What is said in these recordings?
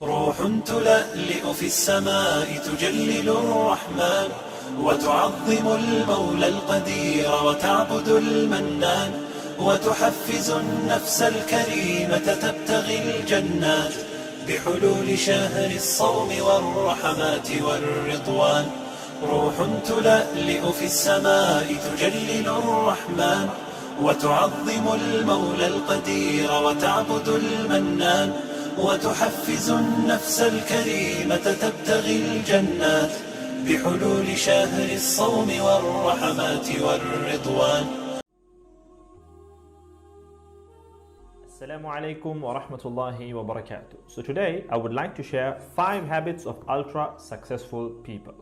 روح تلألئ في السماء تجلل الرحمن وتعظم المولى القدير وتعبد المنان وتحفز النفس الكريمة تبتغي الجنات بحلول شهر الصوم والرحمات والرضوان. روح تلألئ في السماء تجلل الرحمن وتعظم المولى القدير وتعبد المنان وتحفز النفس الكريمة تبتغي الجنات بحلول شهر الصوم والرحمات والرضوان. Assalamu alaikum wa rahmatullahi wa barakatuh. So today I would like to share 5 habits of ultra successful people.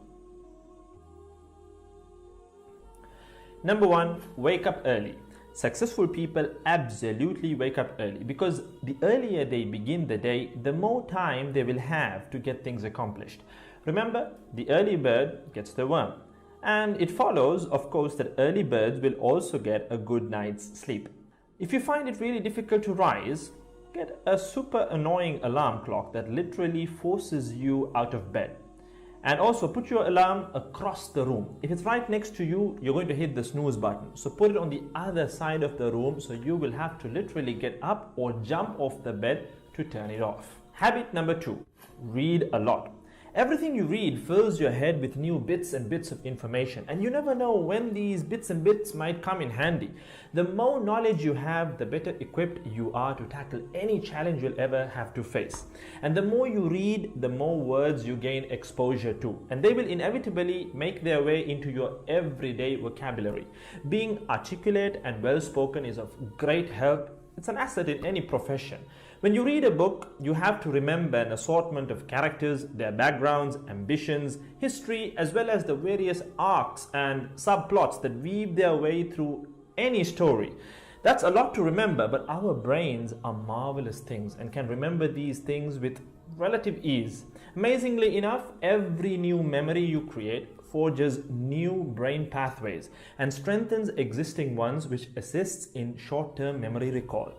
Number 1, wake up early. Successful people absolutely wake up early because the earlier they begin the day, the more time they will have to get things accomplished. Remember, the early bird gets the worm. And it follows, of course, that early birds will also get a good night's sleep. If you find it really difficult to rise, get a super annoying alarm clock that literally forces you out of bed. And also put your alarm across the room. If it's right next to you, you're going to hit the snooze button. So put it on the other side of the room so you will have to literally get up or jump off the bed to turn it off. Habit number 2, read a lot. Everything you read fills your head with new bits and bits of information, and you never know when these bits and bits might come in handy. The more knowledge you have, the better equipped you are to tackle any challenge you'll ever have to face. And the more you read, the more words you gain exposure to, and they will inevitably make their way into your everyday vocabulary. Being articulate and well-spoken is of great help. It's an asset in any profession. When you read a book, you have to remember an assortment of characters, their backgrounds, ambitions, history, as well as the various arcs and subplots that weave their way through any story. That's a lot to remember, but our brains are marvelous things and can remember these things with relative ease. Amazingly enough, every new memory you create forges new brain pathways and strengthens existing ones, which assists in short-term memory recall.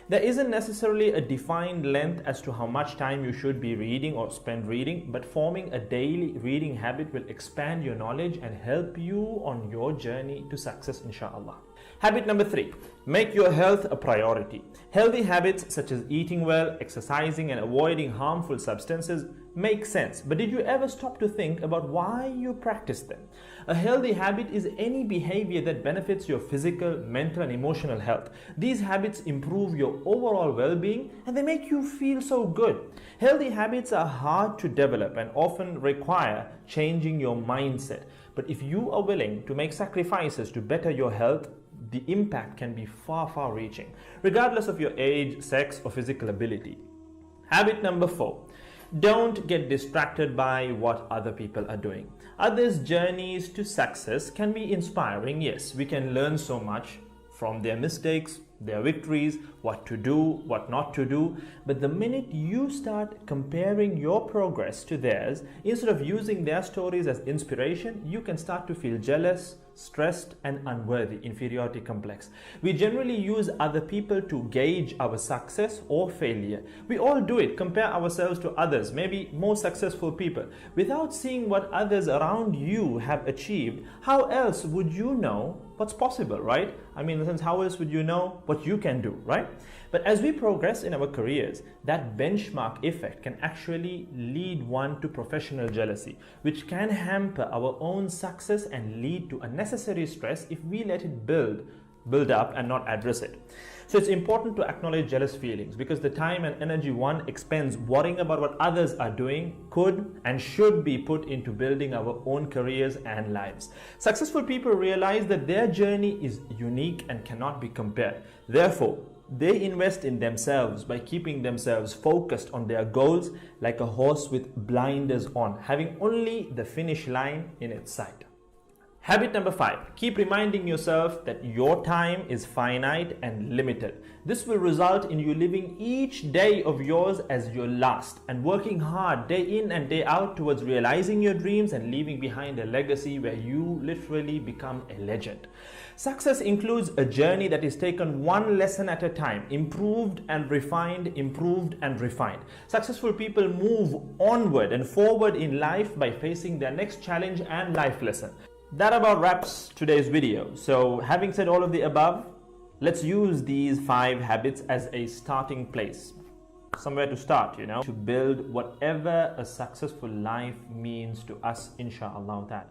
There isn't necessarily a defined length as to how much time you should be reading or spend reading, but forming a daily reading habit will expand your knowledge and help you on your journey to success, inshallah. Habit number 3, make your health a priority. Healthy habits such as eating well, exercising, and avoiding harmful substances make sense, but did you ever stop to think about why you practice them? A healthy habit is any behavior that benefits your physical, mental, and emotional health. These habits improve your overall well-being and they make you feel so good. Healthy habits are hard to develop and often require changing your mindset. But if you are willing to make sacrifices to better your health, the impact can be far reaching, regardless of your age, sex, or physical ability. Habit number 4, don't get distracted by what other people are doing. Others' journeys to success can be inspiring. Yes, we can learn so much from their mistakes, their victories, what to do, what not to do. But the minute you start comparing your progress to theirs, instead of using their stories as inspiration, you can start to feel jealous, stressed, and unworthy, inferiority complex. We generally use other people to gauge our success or failure. We all do it, compare ourselves to others, maybe more successful people. Without seeing what others around you have achieved, how else would you know what's possible, right? I mean, in the sense, how else would you know what you can do, right? But as we progress in our careers, that benchmark effect can actually lead one to professional jealousy, which can hamper our own success and lead to unnecessary stress if we let it build up and not address it. So it's important to acknowledge jealous feelings because the time and energy one expends worrying about what others are doing could and should be put into building our own careers and lives. Successful people realize that their journey is unique and cannot be compared. Therefore, they invest in themselves by keeping themselves focused on their goals like a horse with blinders on, having only the finish line in its sight. Habit number 5, keep reminding yourself that your time is finite and limited. This will result in you living each day of yours as your last and working hard day in and day out towards realizing your dreams and leaving behind a legacy where you literally become a legend. Success includes a journey that is taken one lesson at a time, improved and refined, improved and refined. Successful people move onward and forward in life by facing their next challenge and life lesson. That about wraps today's video. So having said all of the above, let's use these 5 habits as a starting place. Somewhere to start, to build whatever a successful life means to us, inshallah ta'ala.